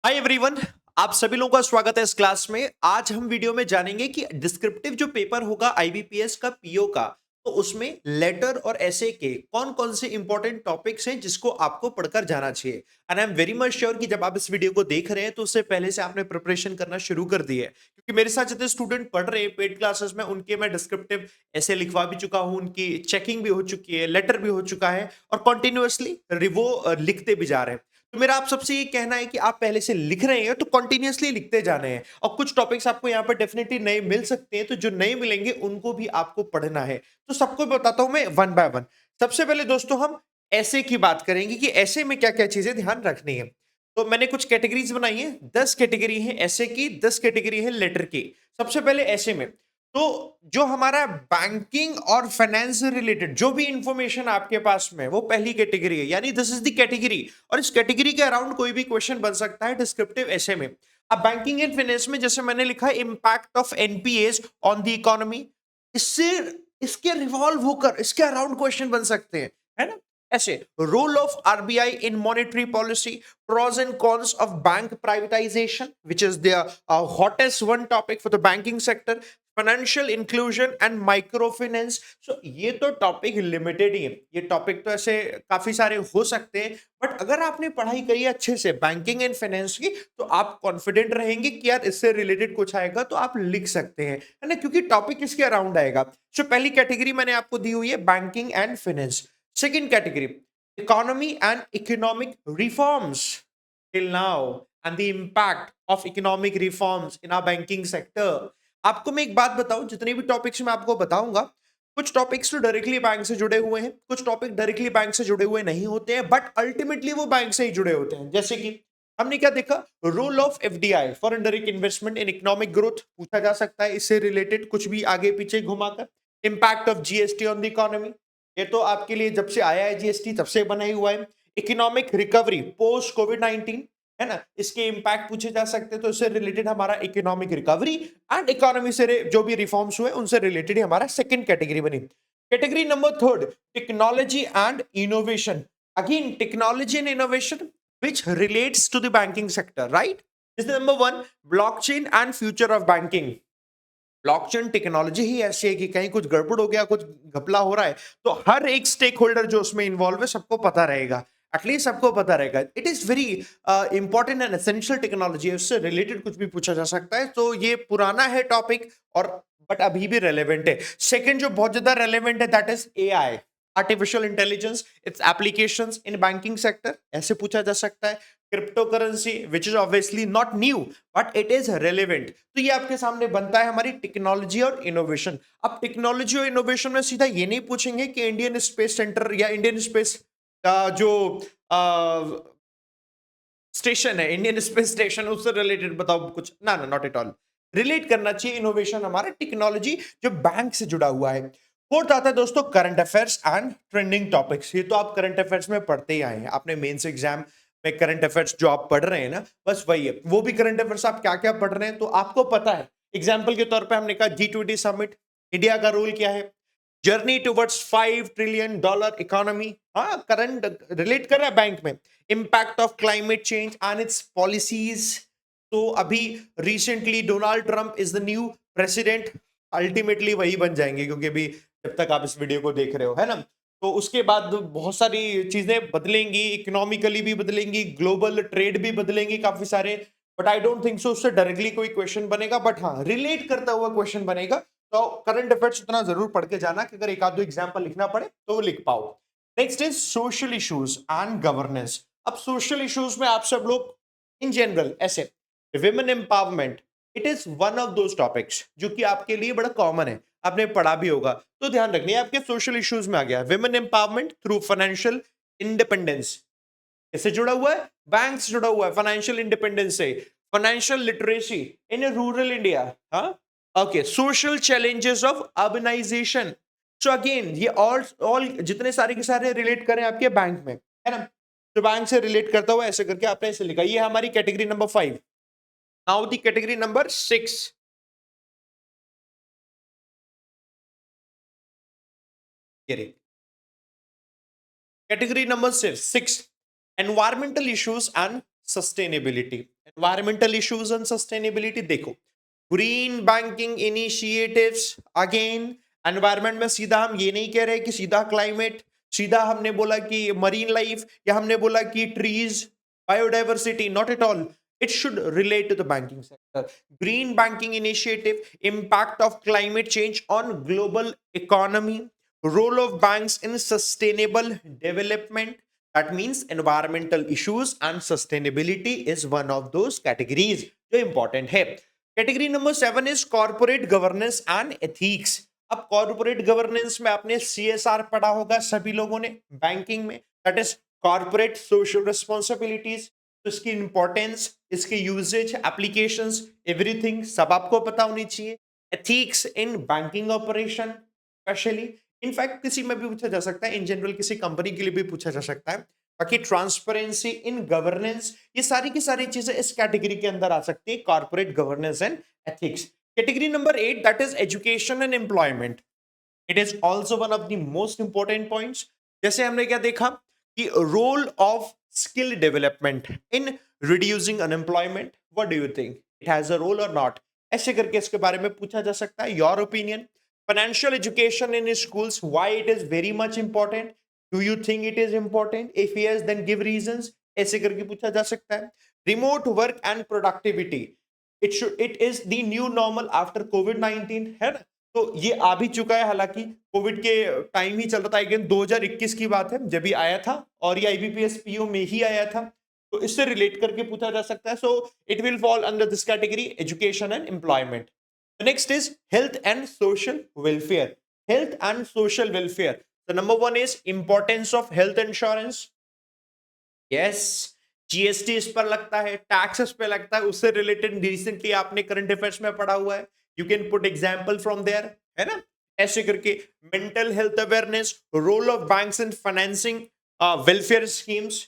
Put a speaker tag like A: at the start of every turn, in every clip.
A: Hi everyone. आप सभी लोगों का स्वागत है इस क्लास में। आज हम वीडियो में जानेंगे कि डिस्क्रिप्टिव जो पेपर होगा आईबीपीएस का पीओ का, तो उसमें लेटर और एसे के कौन कौन से इंपॉर्टेंट टॉपिक्स हैं जिसको आपको पढ़कर जाना चाहिए। And I am very much sure कि जब आप इस वीडियो को देख रहे हैं तो उससे पहले से आपने प्रिपरेशन करना शुरू कर दी है, क्योंकि मेरे साथ जितने स्टूडेंट पढ़ रहे हैं पेड क्लासेस में उनके मैं डिस्क्रिप्टिव ऐसे लिखवा भी चुका हूं, उनकी चेकिंग भी हो चुकी है, लेटर भी हो चुका है और कॉन्टिन्यूअसली रिवो लिखते भी जा रहे हैं। तो मेरा आप सबसे ये कहना है कि आप पहले से लिख रहे हैं तो कंटिन्यूअसली लिखते जाने हैं, और कुछ टॉपिक्स आपको यहाँ पर डेफिनेटली नए मिल सकते हैं, तो जो नए मिलेंगे उनको भी आपको पढ़ना है। तो सबको बताता हूं मैं वन बाय वन। सबसे पहले दोस्तों हम ऐसे की बात करेंगे कि ऐसे में क्या क्या चीजें ध्यान रखनी है। तो मैंने कुछ कैटेगरीज बनाई है, 10 कैटेगरी है ऐसे की, 10 कैटेगरी है लेटर की। सबसे पहले ऐसे में, तो जो हमारा बैंकिंग और फाइनेंस से रिलेटेड जो भी इंफॉर्मेशन आपके पास में, वो पहली कैटेगरी है, यानी दिस इज द कैटेगरी। और इस कैटेगरी के अराउंड कोई भी क्वेश्चन बन सकता है डिस्क्रिप्टिव ऐसे में। अब बैंकिंग एंड फाइनेंस में जैसे मैंने लिखा है impact of NPS on the economy, इससे इसके रिवॉल्व होकर इसके अराउंड क्वेश्चन बन सकते हैं, है ना। ऐसे role of RBI in monetary policy, pros and cons of bank privatisation which is the hottest one topic for the banking sector, financial inclusion and micro finance. So ये तो टॉपिक लिमिटेड ही है, ये टॉपिक तो ऐसे काफी सारे हो सकते हैं, बट अगर आपने पढ़ाई करी है अच्छे से बैंकिंग एंड फाइनेंस की, तो आप कॉन्फिडेंट रहेंगे कि यार इससे रिलेटेड कुछ आएगा तो आप लिख सकते हैं, है ना, क्योंकि टॉपिक इसके अराउंड आएगा। सो पहली कैटेगरी मैंने आपको दी हुई है banking and finance. Second category economy and economic reforms till now and the impact of economic reforms in our banking sector। आपको मैं एक बात बताऊं, जितने भी टॉपिक्स मैं आपको बताऊंगा, कुछ टॉपिक्स तो डायरेक्टली बैंक से जुड़े हुए हैं, कुछ टॉपिक डायरेक्टली बैंक से जुड़े हुए नहीं होते हैं, बट अल्टीमेटली वो बैंक से ही जुड़े होते हैं। जैसे कि हमने क्या देखा, role of FDI foreign direct investment in economic growth पूछा जा सकता है, इससे रिलेटेड कुछ भी आगे पीछे घुमाकर। Impact of GST on the economy, ये तो आपके लिए जब से आया है जीएसटी तब से बना ही हुआ है। इकोनॉमिक रिकवरी पोस्ट कोविड 19, है ना, इसके इंपैक्ट पूछे जा सकते हैं, तो इससे रिलेटेड हमारा इकोनॉमिक रिकवरी एंड इकोनॉमी से जो भी रिफॉर्म्स हुए उनसे रिलेटेड ही हमारा सेकंड कैटेगरी बनी। Category number third technology and innovation, again technology and innovation which relates to the banking sector, right? This is number one, blockchain and future of banking। Blockchain technology ही ऐसी है कि कहीं कुछ गड़बड़ हो गया, कुछ घपला हो रहा है, तो हर एक स्टेक होल्डर जो उसमें इन्वॉल्व है सबको पता रहेगा, एटलीस्ट सबको पता रहेगा। It is very important and essential technology है, उससे रिलेटेड कुछ भी पूछा जा सकता है, तो ये पुराना है टॉपिक और बट अभी भी रेलेवेंट है। सेकंड जो बहुत ज्यादा रेलेवेंट है that is AI, artificial intelligence, it's applications in banking sector, ऐसे पूछा जा सकता है। Crypto currency which is obviously not new but it is relevant. तो ये आपके सामने बनता है हमारी टेक्नोलॉजी और इनोवेशन। अब टेक्नोलॉजी और इनोवेशन में सीधा ये नहीं पूछेंगे कि इंडियन स्पेस सेंटर या इंडियन स्पेस जो स्टेशन है, इंडियन स्पेस स्टेशन, उससे रिलेटेड बताओ कुछ, ना ना, नॉट एट ऑल। रिलेट करना चाहिए इनोवेशन हमारा टेक्नोलॉजी जो बैंक से जुड़ा हुआ है। फोर्थ आता है दोस्तों current affairs and trending topics. ये तो आप करंट अफेयर्स में पढ़ते ही आए हैं, आपने मेंस एग्जाम में करंट अफेयर्स जो आप पढ़ रहे हैं ना, बस वही है। वो भी करंट अफेयर्स आप क्या क्या पढ़ रहे हैं तो आपको पता है। एग्जाम्पल के तौर पर हमने कहा G20 समिट, इंडिया का रोल क्या है, जर्नी टुवर्ड्स $5 ट्रिलियन इकोनॉमी, हाँ करंट रिलेट कर रहा है बैंक में। Impact of climate change and it's policies, तो अभी recently Donald Trump is the new president, ultimately वही बन जाएंगे, क्योंकि अभी जब तक आप इस वीडियो को देख रहे हो, है ना, तो उसके बाद बहुत सारी चीजें बदलेंगी, इकोनॉमिकली भी बदलेंगी, ग्लोबल ट्रेड भी बदलेंगी काफी सारे, but I don't think so उससे डायरेक्टली कोई क्वेश्चन बनेगा, बट हाँ रिलेट करता हुआ क्वेश्चन बनेगा। तो करंट अफेयर्स उतना जरूर पढ़ के जाना कि अगर एक आध दो एग्जाम्पल लिखना पड़े तो वो लिख पाओ। Next is social issues and governance. अब सोशल इश्यूज में आप सब लोग इन जनरल ऐसे women empowerment, it is one of those topics जो कि आपके लिए बड़ा कॉमन है, आपने पढ़ा भी होगा, तो ध्यान रखनी है आपके सोशल इश्यूज में आ गया women empowerment through financial independence. इससे जुड़ा हुआ है, बैंक से जुड़ा हुआ है फाइनेंशियल इंडिपेंडेंस से। Financial literacy in rural India, हाँ okay. Social challenges of urbanisation, so again ये ऑल जितने सारे के सारे रिलेट करें आपके बैंक में, है ना, तो बैंक से रिलेट करता हुआ ऐसे करके आपने ऐसे लिखा। ये हमारी category number 5। Now the category number 6। Category number 6, environmental issues and sustainability, environmental issues and sustainability. देखो, green banking initiatives, again environment में सीधा हम ये नहीं कह रहे कि सीधा क्लाइमेट, सीधा हमने बोला कि मरीन लाइफ, या हमने बोला कि trees, biodiversity, not at all. It should relate to the banking sector. Green banking initiative, impact of climate change on global economy, role of banks in sustainable development. That means environmental issues and sustainability is one of those categories जो important है। Category number 7 is corporate governance and ethics। अब corporate governance में आपने CSR पढ़ा होगा सभी लोगों ने बैंकिंग में, that is corporate social responsibilities. तो इसकी इंपॉर्टेंस, इसके यूजेज, एप्लीकेशंस, एवरीथिंग सब आपको पता होनी चाहिए। Ethics in banking operation specially, in fact किसी में भी पूछा जा सकता है, इन जनरल किसी कंपनी के लिए भी पूछा जा सकता है। बाकी ट्रांसपेरेंसी इन गवर्नेंस, ये सारी की सारी चीजें इस कैटेगरी के अंदर आ सकती है, corporate governance and ethics. Category number 8 that is education and employment. It is also one of the most important points. जैसे हमने क्या देखा कि role of skill development in reducing unemployment, what do you think, it has a role or not? ऐसे करके इसके बारे में पूछा जा सकता है, your opinion। financial education in schools, why it is very much important, do you think it is important, if yes then give reasons, ऐसे करके पूछा जा सकता है। remote work and productivity, it is the new normal after COVID-19, है ना। तो ये आ भी चुका है, हालांकि कोविड के टाइम ही चल रहा था, अगेन 2021 की बात है जब ये आया था, और ये आईबीपीएस पीओ में ही आया था, तो इससे रिलेट करके पूछा जा सकता है। So it will fall under this category, education and employment. Next is health and social welfare. Health and social welfare, the number 1 is importance of health insurance. Yes, GST इस पर लगता है, टैक्सेस पे लगता है, उससे रिलेटेड रिसेंटली आपने current affairs में पढ़ा हुआ है, you can put example from there, है ना। ऐसे करके mental health awareness, role of banks in financing welfare schemes.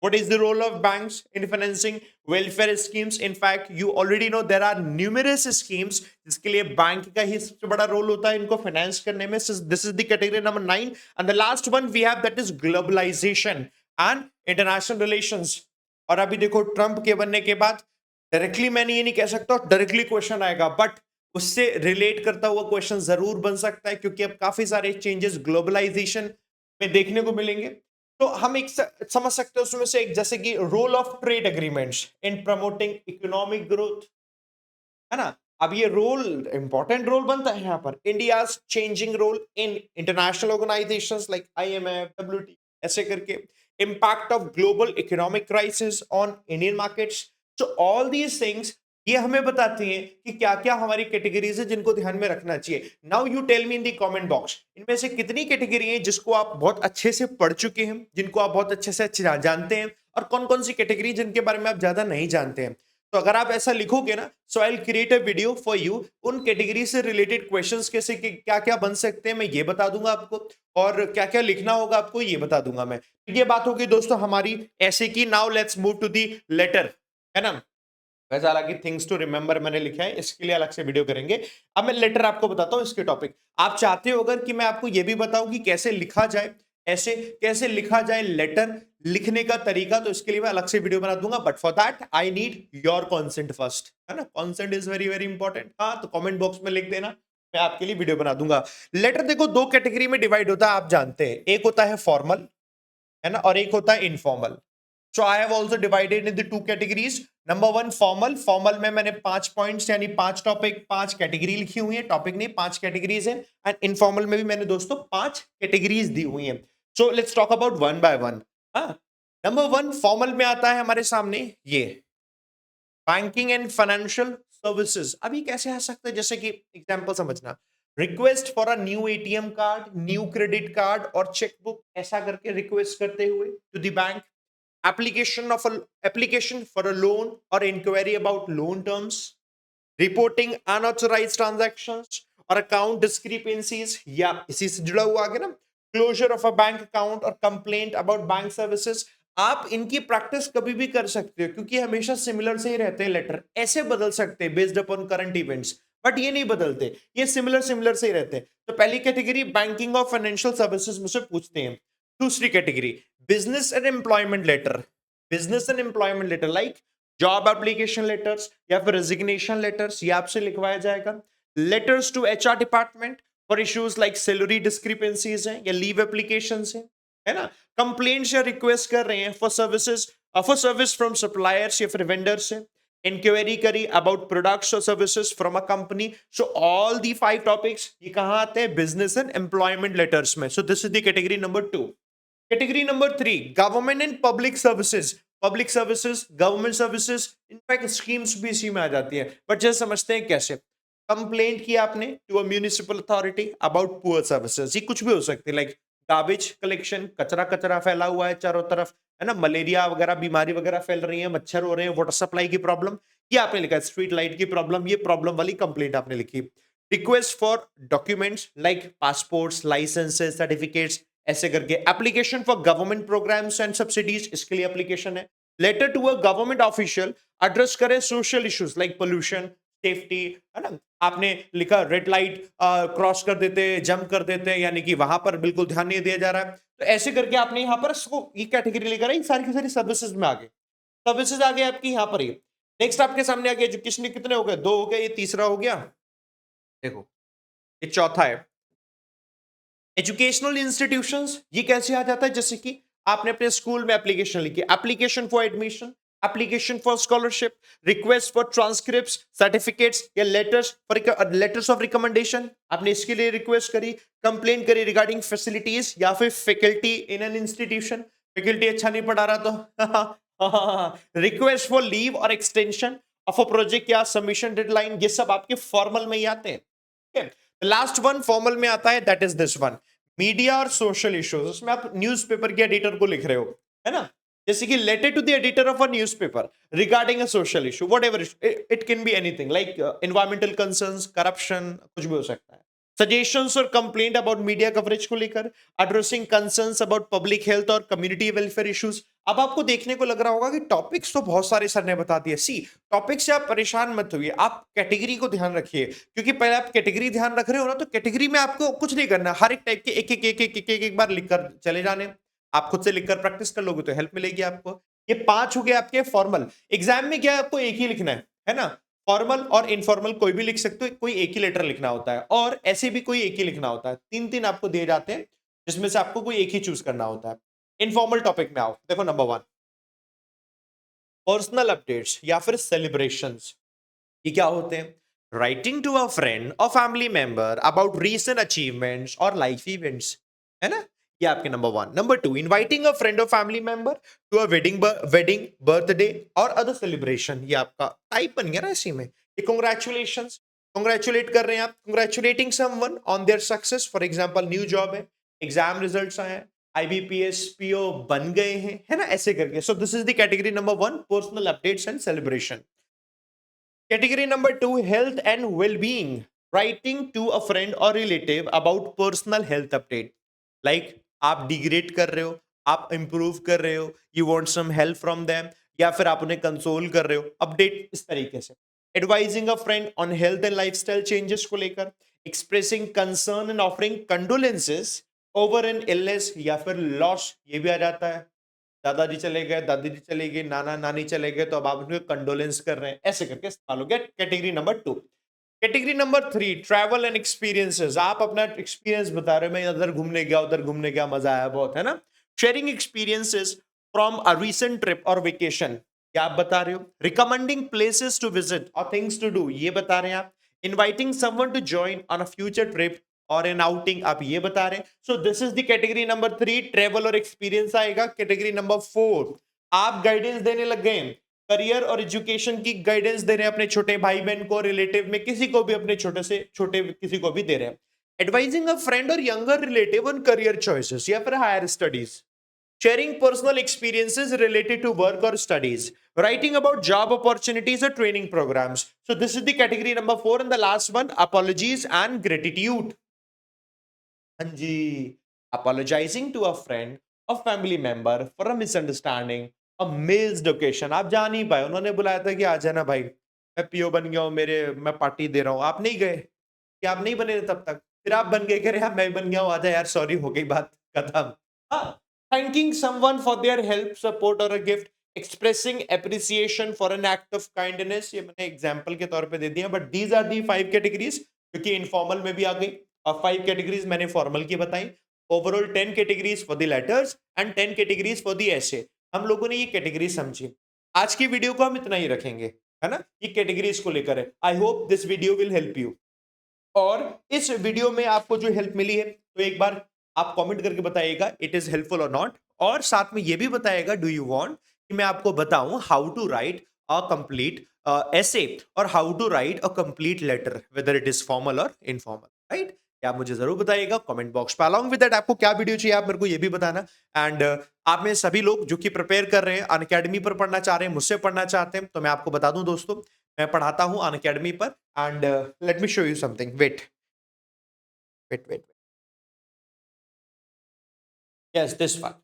A: What is the role of banks in financing welfare schemes? In fact, you already know there are numerous schemes जिसके लिए bank का ही सबसे बड़ा role होता है इनको finance करने में। This is the category number 9, and the last one we have that is globalization and international relations। और अभी देखो ट्रंप के बनने के बाद डायरेक्टली मैंने ये नहीं कह सकता डायरेक्टली क्वेश्चन आएगा, बट उससे रिलेट करता हुआ क्वेश्चन जरूर बन सकता है, क्योंकि अब काफी सारे चेंजेस ग्लोबलाइजेशन में देखने को मिलेंगे। तो हम एक समझ सकते हैं उसमें से एक, जैसे कि role of trade agreements in promoting economic growth, है ना। अब ये रोल इंपॉर्टेंट रोल बनता है यहाँ पर, India changing role in international organisations like IMF, WTO, ऐसे करके impact of global economic crisis on Indian markets. So all these things ये हमें बताती हैं कि क्या क्या हमारी कैटेगरीज है जिनको ध्यान में रखना चाहिए। Now you tell me in the comment box, इनमें से कितनी कैटेगरी है जिसको आप बहुत अच्छे से पढ़ चुके हैं, जिनको आप बहुत अच्छे से जानते हैं, और कौन कौन सी कैटेगरी जिनके बारे में आप ज्यादा नहीं जानते हैं। तो अगर आप ऐसा लिखोगे ना, so I will create a video for you, उन कैटेगरी से रिलेटेड क्वेश्चंस कैसे क्या क्या बन सकते हैं मैं ये बता दूंगा आपको, और क्या क्या लिखना होगा आपको ये बता दूंगा मैं। ये बात होगी दोस्तों हमारी ऐसे की। Now let's move to the letter, है ना। वैसे हालांकि थिंग्स टू रिमेंबर मैंने लिखा है, इसके लिए अलग से वीडियो करेंगे। अब मैं लेटर आपको बताता हूं इसके टॉपिक। आप चाहते हो अगर कि मैं आपको यह भी बताऊं कि कैसे लिखा जाए, ऐसे कैसे लिखा जाए लेटर, लिखने का तरीका, तो इसके लिए मैं अलग से वीडियो बना दूंगा, but for that I need your consent first, है ना। Consent is very very important. हाँ, तो कमेंट बॉक्स में लिख देना, मैं आपके लिए वीडियो बना दूंगा। लेटर देखो दो कैटेगरी में डिवाइड होता है, आप जानते हैं, एक होता है फॉर्मल, है ना, और एक होता है informal. So I have also divided into two categories. Number 1 formal. Formal में मैंने 5 पॉइंट्स यानी 5 टॉपिक 5 कैटेगरी लिखी हुई है, टॉपिक नहीं 5 कैटेगरीज है। एंड इनफॉर्मल में भी मैंने दोस्तों 5 कैटेगरीज दी हुई हैं। So let's talk about one by one. Number 1 formal में आता है हमारे सामने ये बैंकिंग एंड फाइनेंशियल सर्विसेज। अभी कैसे आ सकता है, जैसे कि एग्जांपल समझना, request for a new ATM card, new credit card और चेकबुक, ऐसा करके रिक्वेस्ट करते हुए to the bank. Application for a loan or inquiry about loan terms, reporting unauthorized transactions or account discrepancies, या इसी से जुड़ा हुआ आगे ना, closure of a bank account और complaint about bank services। आप इनकी प्रैक्टिस कभी भी कर सकते हो, क्योंकि हमेशा सिमिलर से ही रहते हैं लेटर, ऐसे बदल सकते हैं based upon current events, but ये नहीं बदलते, ये सिमिलर सिमिलर से ही रहते हैं। तो पहली कैटेगरी बैंकिंग और फाइनेंशियल सर्विसेज में से पूछते हैं। दूसरी category business and employment letter, business and employment letter like job application letters या फिर रेजिग्नेशन लेटर्स, ये आपसे लिखवाया जाएगा। Letters to HR department for issues like salary discrepancies हैं या लीव एप्लीकेशन है ना। कंप्लेंट्स या रिक्वेस्ट कर रहे हैं for services, for service from suppliers या फिर वेंडर्स से, इंक्वायरी करी अबाउट प्रोडक्ट्स और services from a company. So all the 5 topics ये कहां आते हैं? बिजनेस एंड एम्प्लॉयमेंट लेटर्स में। सो this is the category number 2। Category number 3, government and public services. Public services, government services, in fact schemes भी इसी में आ जाती है, बट जैसे समझते हैं कैसे। कंप्लेंट किया आपने to a municipal authority about poor services, ये कुछ भी हो सकती है, लाइक गार्बेज कलेक्शन, कचरा कचरा फैला हुआ है चारों तरफ, है ना, मलेरिया वगैरह बीमारी वगैरह फैल रही है, मच्छर हो रहे हैं, वाटर सप्लाई की प्रॉब्लम, ये आपने लिखा है। स्ट्रीट लाइट की प्रॉब्लम, ये प्रॉब्लम वाली कंप्लेंट आपने लिखी। Request for documents like passports, licences, certificates, ऐसे करके। Application for government programmes and subsidies, इसके लिए एप्लीकेशन है। Letter to a government official, address करें social issues like pollution, safety, है ना। आपने लिखा रेड लाइट क्रॉस कर देते, जंप कर देते हैं, यानी कि वहां पर बिल्कुल ध्यान नहीं दिया जा रहा है, तो ऐसे करके आपने यहाँ पर इसको ये कैटेगरी लेकर आई, सारी की सारी सर्विसेज में आ गए। सर्विसेज आ गए आपकी यहाँ पर। ये नेक्स्ट आपके सामने आ गया एजुकेशन के, कितने हो गए? 2 हो गए, ये तीसरा हो गया। देखो ये चौथा है एजुकेशनल इंस्टीट्यूशंस। ये कैसे आ जाता है? जैसे कि आपने अपने स्कूल में एप्लीकेशन लिखी, application for admission, application for scholarship, request for transcripts, certificates या लेटर्स ऑफ रिकमेंडेशन, आपने इसके लिए रिक्वेस्ट करी, कंप्लेन करी रिगार्डिंग फैसिलिटीज या फिर faculty in an institution, faculty अच्छा नहीं पढ़ा रहा तो रिक्वेस्ट फॉर लीव और एक्सटेंशन ऑफ अ प्रोजेक्ट या सबमिशन डेडलाइन, ये सब आपके फॉर्मल में ही आते हैं। लास्ट वन फॉर्मल में आता है, that is this one, media और सोशल इश्यूज। उसमें आप न्यूज़पेपर के एडिटर को लिख रहे हो, है ना। जैसे कि letter to the editor of a newspaper regarding a social issue, whatever it can be anything like environmental concerns, corruption, कुछ भी हो सकता है। सजेशंस और कंप्लेंट अबाउट मीडिया कवरेज को लेकर, addressing concerns about public health और कम्युनिटी वेलफेयर इश्यूज। अब आपको देखने को लग रहा होगा कि टॉपिक्स तो बहुत सारे सर ने बता दिए। सी टॉपिक से आप परेशान मत होइए, आप कैटेगरी को ध्यान रखिए, क्योंकि पहले आप कैटेगरी ध्यान रख रहे हो ना, तो कैटेगरी में आपको कुछ नहीं करना, हर एक टाइप के एक बार लिखकर चले जाने। आप खुद से लिखकर प्रैक्टिस कर लोगे तो हेल्प मिलेगी आपको। ये 5 हो गए आपके फॉर्मल। एग्जाम में क्या है, आपको एक ही लिखना है ना। फॉर्मल और इनफॉर्मल कोई भी लिख सकते हो, कोई एक ही लेटर लिखना होता है, और ऐसे भी कोई एक ही लिखना होता है। 3-3 आपको दिए जाते हैं, जिसमें से आपको कोई एक ही चूज करना होता है। इनफॉर्मल टॉपिक में आओ, देखो नंबर 1, पर्सनल अपडेट्स या फिर सेलिब्रेशंस। ये क्या होते हैं? राइटिंग टू अ फ्रेंड और family member about recent achievements और लाइफ इवेंट्स, है ना। ये आपके number 1। Number 2, inviting a friend और family member to a wedding, birthday और अदर सेलिब्रेशन। ये आपका टाइप बन गया ना इसी में। ये कांग्रेचुलेशंस, कांग्रेचुलेट कर रहे हैं आप, congratulating someone on their success, for example new job है, एग्जाम रिजल्ट्स आए हैं, आईबीपीएस पीओ बन गए हैं, है ना, ऐसे करके। सो this is the category number 1, personal updates and celebration. Category number 2, health and well-being. Writing to a friend or relative about personal health update. Like आप डिग्रेड कर रहे हो, आप इंप्रूव कर रहे हो, you want some help from them, या फिर आप उन्हें कंसोल कर रहे हो, अपडेट इस तरीके से। Advising a friend on health and lifestyle changes को लेकर, expressing concern and offering condolences over an illness या फिर लॉस, ये भी आ जाता है। दादाजी चले गए, दादी जी चले गए, नाना नानी चले गए, तो अब आप उनको कंडोलेंस कर रहे हैं, ऐसे करके इस्तेमाल हो गया। Category number 2। Category number 3, travel and experiences. आप अपना एक्सपीरियंस बता रहे हो, मैं इधर घूमने गया, उधर घूमने गया, मजा आया बहुत, है ना। Sharing experiences from a recent trip और वेकेशन, क्या आप बता रहे हो। रिकमेंडिंग प्लेसेस टू विजिट और थिंग्स टू डू, ये बता रहे हैं आप। Inviting someone to join on a future trip और एन आउटिंग, आप ये बता रहे हैं। So this is the category number 3, travel और एक्सपीरियंस आएगा। कैटेगरी नंबर 4, आप गाइडेंस देने लग गए, करियर और एजुकेशन की गाइडेंस दे रहे हैं अपने छोटे भाई बहन को, रिलेटिव में किसी को भी, अपने छोटे से छोटे किसी को भी दे रहे हैं। एडवाइजिंग अ फ्रेंड और younger relative on career choices या फिर higher studies, sharing personal experiences related to work or studies, writing about job opportunities or training programs. So this is the category number 4, and the last one, apologies and gratitude. हाँ जी, apologizing to a friend or family member for a misunderstanding, a missed occasion, आप जा नहीं पाए, उन्होंने बुलाया था कि आ जाना भाई, मैं पीओ बन गया हूँ, मेरे मैं पार्टी दे रहा हूँ, आप नहीं गए, कि आप नहीं बने थे तब तक, फिर आप बन गए, कह रहे मैं बन गया हूँ, आजा यार, सॉरी, हो गई बात खत्म। हाँ, thanking someone for their help, support और a gift, expressing appreciation for an act of kindness, ये मैंने एग्जांपल के तौर पे दे दिया, but these are the 5 categories जो कि इनफॉर्मल में भी आ गई, और 5 कैटेगरीज मैंने फॉर्मल की बताई। Overall 10 categories for the letters and 10 categories for the essay. हम लोगों ने ये कैटेगरी समझी। आज की वीडियो को हम इतना ही रखेंगे, है ना, ये कैटेगरीज को लेकर है। I hope this video will help you. और इस वीडियो में आपको जो हेल्प मिली है, तो एक बार आप कमेंट करके बताइएगा इट इज हेल्पफुल और नॉट, और साथ में ये भी बताइएगा डू यू वांट कि मैं आपको बताऊं how to write a complete essay और how to write a complete letter whether it is formal और इनफॉर्मल, राइट? क्या आप मुझे जरूर बताइएगा कमेंट बॉक्स पे। अलॉन्ग विद दैट आपको क्या वीडियो चाहिए आप मेरे को ये भी बताना। एंड आप में सभी लोग जो कि प्रिपेयर कर रहे हैं, अनअकैडमी पर पढ़ना चाह रहे हैं, मुझसे पढ़ना चाहते हैं, तो मैं आपको बता दूं दोस्तों, मैं पढ़ाता हूं अनअकैडमी पर। And let me show you something, wait wait wait, yes this one,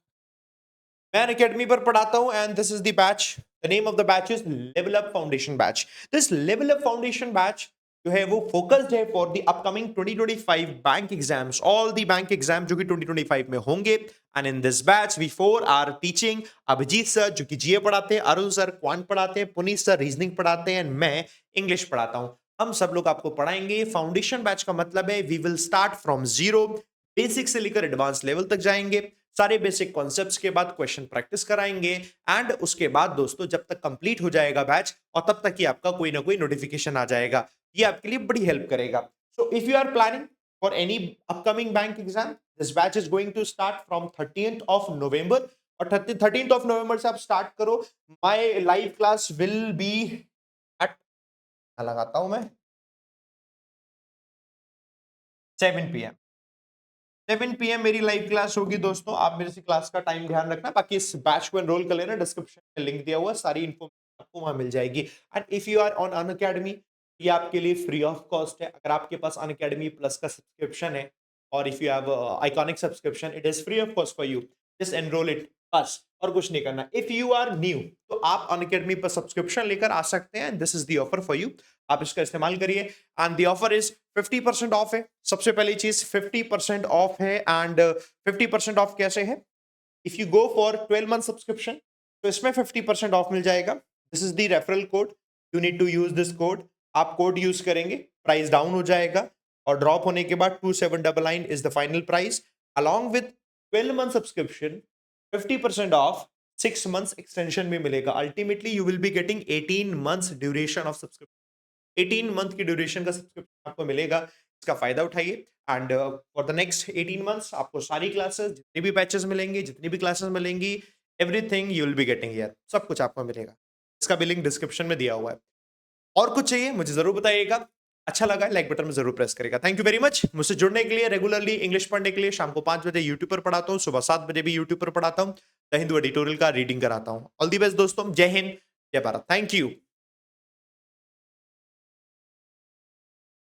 A: मैं अकेडमी पर पढ़ाता हूं and this is the batch. The name of the batch is level up foundation batch. This level up foundation batch जो है वो focused है for the upcoming 2025 bank exams, all the bank exam जो कि 2025 में होंगे। And in this batch we four are teaching Abhijit sir जो कि जीए पढ़ाते हैं, अरुण सर क्वांट पढ़ाते हैं, पुनीत सर रीजनिंग पढ़ाते हैं, एंड मैं इंग्लिश पढ़ाता हूं। हम सब लोग आपको पढ़ाएंगे। फाउंडेशन बैच का मतलब है we will start from zero, basic से लेकर एडवांस लेवल तक जाएंगे। सारे बेसिक कॉन्सेप्ट्स के बाद क्वेश्चन प्रैक्टिस कराएंगे, एंड उसके बाद दोस्तों जब तक कंप्लीट हो जाएगा बैच, और तब तक ही आपका कोई ना कोई नोटिफिकेशन आ जाएगा। ये आपके लिए बड़ी हेल्प करेगा। So if you are planning for any upcoming bank exam, this batch is going to start from 13th of November, और 13th ऑफ नवंबर से आप स्टार्ट करो। My live class will be at, लगाता हूं मैं, 7 PM। 7 PM मेरी live class होगी दोस्तों। आप मेरे से क्लास का टाइम ध्यान रखना। बाकी इस बैच को एनरोल कर लेना, डिस्क्रिप्शन में लिंक दिया हुआ है, सारी इन्फॉर्मेशन आपको वहां मिल जाएगी। And if you are on Unacademy, ये आपके लिए फ्री ऑफ कॉस्ट है। अगर आपके पास अनअकैडमी प्लस का सब्सक्रिप्शन है, और if you have iconic subscription, it is free of cost for you. Just enrol it, बस, और कुछ नहीं करना। इफ यू आर न्यू, तो आप अनअकैडमी पर सब्सक्रिप्शन लेकर आ सकते हैं। This is the offer for you, आप इसका इस्तेमाल करिए। And the offer is 50% of है। सबसे पहली चीज 50% ऑफ है। एंड 50% ऑफ कैसे है? If you go for 12 month subscription, तो इसमें 50% ऑफ मिल जाएगा। This is the referral code, you need to use this code. आप कोड यूज करेंगे, प्राइस डाउन हो जाएगा, और ड्रॉप होने के बाद 2799 is the final price. Along with 12 month subscription, 50% off 6 months extension भी मिलेगा। Ultimately you will be getting 18 months duration of subscription. 18 month की ड्यूरेशन का सब्सक्रिप्शन आपको मिलेगा। इसका फायदा उठाइए। And for the next 18 months आपको सारी क्लासेस, जितने भी बैचेस मिलेंगे, जितनी भी क्लासेस मिलेंगी, everything you will be getting here, सब कुछ आपको मिलेगा। इसका भी लिंक डिस्क्रिप्शन में दिया हुआ है। और कुछ चाहिए मुझे जरूर बताइएगा। अच्छा लगा लाइक बटन में जरूर प्रेस करेगा। Thank you very much. मुझसे जुड़ने के लिए, रेगुलरली इंग्लिश पढ़ने के लिए शाम को 5 बजे यूट्यूब पर पढ़ाता हूँ, सुबह 7 बजे भी यूट्यूब पर पढ़ाता हूँ। द हिंदू एडिटोरियल का रीडिंग कराता हूँ। ऑल दी बेस्ट दोस्तों। जय हिंद, जय भारत। Thank you.